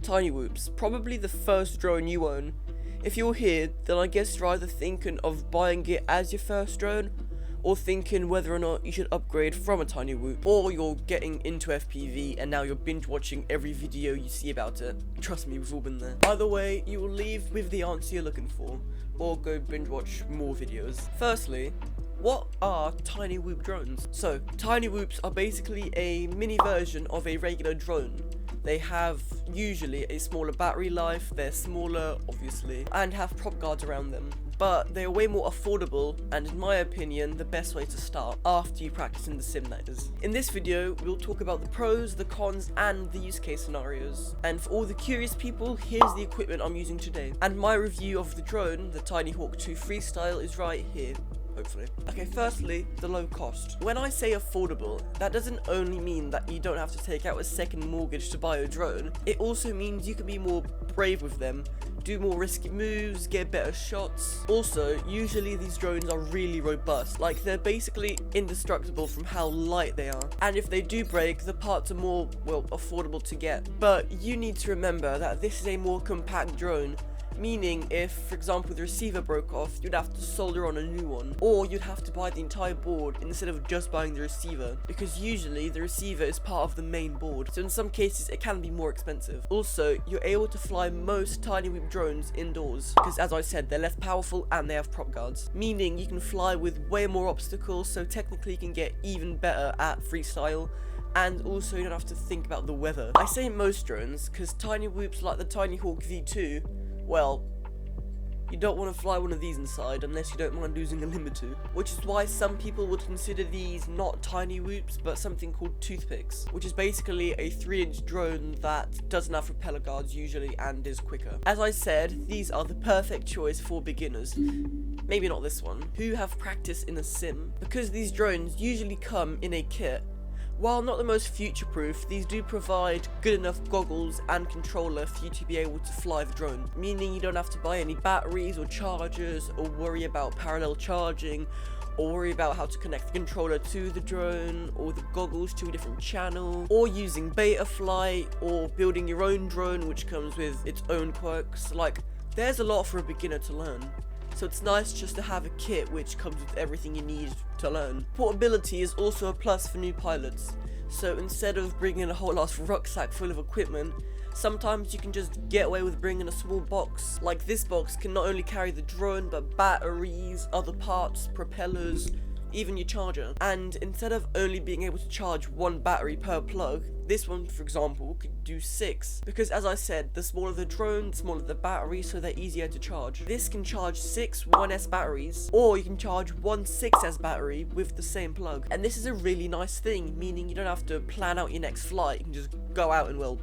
Tinywhoops, probably the first drone you own. If you're here, then I guess you're either thinking of buying it as your first drone, or thinking whether or not you should upgrade from a Tinywhoop, or you're getting into FPV and now you're binge watching every video you see about it. Trust me, we've all been there. Either way, you will leave with the answer you're looking for, or go binge watch more videos. Firstly, what are Tinywhoop drones? So, Tinywhoops are basically a mini version of a regular drone. They have usually a smaller battery life, they're smaller obviously, and have prop guards around them. But they are way more affordable, and in my opinion, the best way to start after you practice in the sim, that is. In this video, we'll talk about the pros, the cons, and the use case scenarios. And for all the curious people, here's the equipment I'm using today. And my review of the drone, the Tinywhoop 2 Freestyle, is right here. Hopefully. Okay, firstly, the low cost. When I say affordable, that doesn't only mean that you don't have to take out a second mortgage to buy a drone, it also means you can be more brave with them, do more risky moves, get better shots. Also, usually these drones are really robust, like they're basically indestructible from how light they are. And if they do break, the parts are more, well, affordable to get. But you need to remember that this is a more compact drone, meaning if, for example, the receiver broke off, you'd have to solder on a new one, or you'd have to buy the entire board instead of just buying the receiver, because usually the receiver is part of the main board, so in some cases it can be more expensive. Also, you're able to fly most Tinywhoop drones indoors, because as I said, they're less powerful and they have prop guards, meaning you can fly with way more obstacles, so technically you can get even better at freestyle. And also you don't have to think about the weather. I say most drones, because Tinywhoops like the Tinywhoop V2, well, you don't want to fly one of these inside unless you don't mind losing a limb or two. Which is why some people would consider these not Tinywhoops, but something called toothpicks, which is basically a 3-inch drone that doesn't have propeller guards usually and is quicker. As I said, these are the perfect choice for beginners. Maybe not this one, who have practice in a sim, because these drones usually come in a kit. While not the most future-proof, these do provide good enough goggles and controller for you to be able to fly the drone, meaning you don't have to buy any batteries or chargers, or worry about parallel charging, or worry about how to connect the controller to the drone, or the goggles to a different channel, or using Betaflight, or building your own drone which comes with its own quirks. Like, there's a lot for a beginner to learn. So it's nice just to have a kit which comes with everything you need to learn. Portability is also a plus for new pilots. So instead of bringing a whole ass rucksack full of equipment, sometimes you can just get away with bringing a small box. Like this box can not only carry the drone, but batteries, other parts, propellers, even your charger. And instead of only being able to charge one battery per plug, this one, for example, could do 6. Because as I said, the smaller the drone, the smaller the battery, so they're easier to charge. This can charge 6 1S batteries, or you can charge one 6S battery with the same plug. And this is a really nice thing, meaning you don't have to plan out your next flight, you can just go out and, well,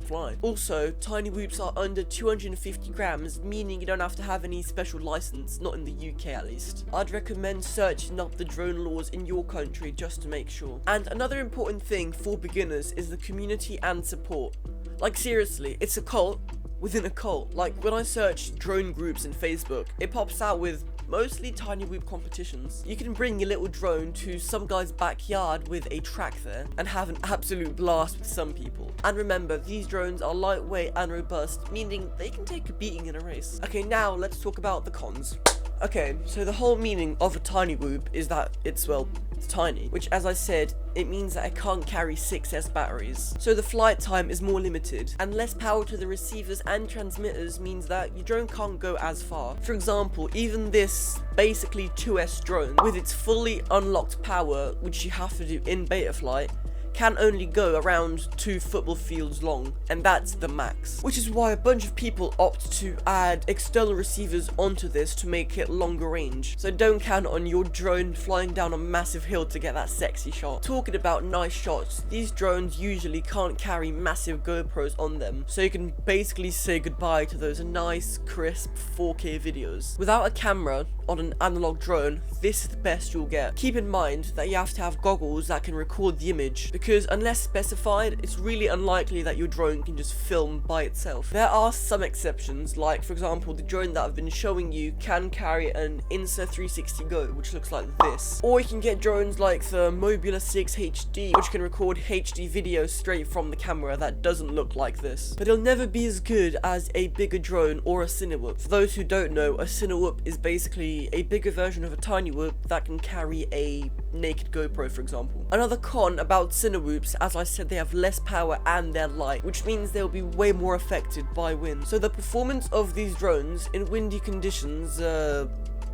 fly. Also, Tinywhoops are under 250 grams, meaning you don't have to have any special license, not in the UK at least. I'd recommend searching up the drone laws in your country just to make sure. And another important thing for beginners is the community and support. Like seriously, it's a cult within a cult. Like when I search drone groups in Facebook, it pops out with mostly Tinywhoop competitions. You can bring your little drone to some guy's backyard with a track there and have an absolute blast with some people. And remember, these drones are lightweight and robust, meaning they can take a beating in a race. Okay, now let's talk about the cons. Okay, so the whole meaning of a Tinywhoop is that it's, well, it's tiny, which as I said, it means that it can't carry 6S batteries. So the flight time is more limited, and less power to the receivers and transmitters means that your drone can't go as far. For example, even this basically 2S drone, with its fully unlocked power, which you have to do in Betaflight, can only go around 2 football fields long, and that's the max. Which is why a bunch of people opt to add external receivers onto this to make it longer range. So don't count on your drone flying down a massive hill to get that sexy shot. Talking about nice shots, these drones usually can't carry massive GoPros on them, so you can basically say goodbye to those nice, crisp 4K videos. Without a camera, on an analog drone, this is the best you'll get. Keep in mind that you have to have goggles that can record the image, because unless specified, it's really unlikely that your drone can just film by itself. There are some exceptions, like for example the drone that I've been showing you can carry an Insta360 Go, which looks like this. Or you can get drones like the Mobula 6 HD, which can record HD video straight from the camera that doesn't look like this. But it'll never be as good as a bigger drone or a Tinywhoop. For those who don't know, a Tinywhoop is basically a bigger version of a Tinywhoop that can carry a naked GoPro, for example. Another con about Tinywhoops, as I said, they have less power and they're light, which means they'll be way more affected by wind. So the performance of these drones in windy conditions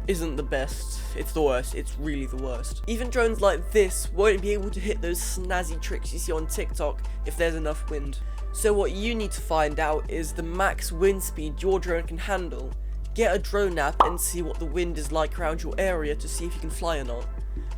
isn't the best. It's the worst. It's really the worst. Even drones like this won't be able to hit those snazzy tricks you see on TikTok if there's enough wind. So what you need to find out is the max wind speed your drone can handle. Get a drone app and see what the wind is like around your area to see if you can fly or not.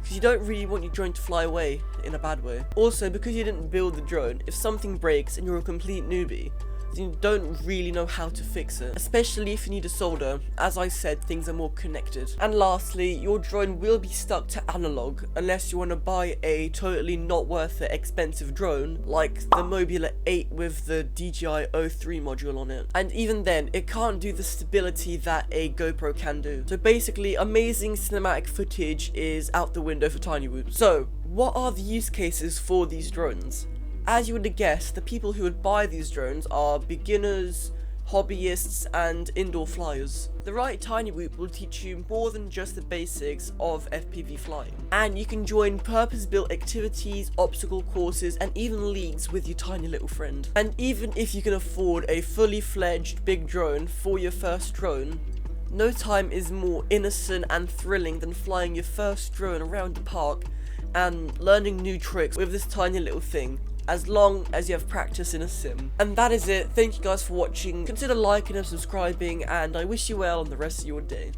Because you don't really want your drone to fly away in a bad way. Also, because you didn't build the drone, if something breaks and you're a complete newbie, then you don't really know how to fix it, especially if you need a solder. As I said, things are more connected. And lastly, your drone will be stuck to analog unless you want to buy a totally not worth it expensive drone like the Mobula 8 with the DJI O3 module on it. And even then, it can't do the stability that a GoPro can do. So basically, amazing cinematic footage is out the window for Tinywhoop. So what are the use cases for these drones? As you would have guessed, the people who would buy these drones are beginners, hobbyists, and indoor flyers. The right Tinywhoop will teach you more than just the basics of FPV flying. And you can join purpose-built activities, obstacle courses, and even leagues with your tiny little friend. And even if you can afford a fully fledged big drone for your first drone, no time is more innocent and thrilling than flying your first drone around the park and learning new tricks with this tiny little thing, as long as you have practice in a sim. And that is it. Thank you guys for watching. Consider liking and subscribing, and I wish you well on the rest of your day.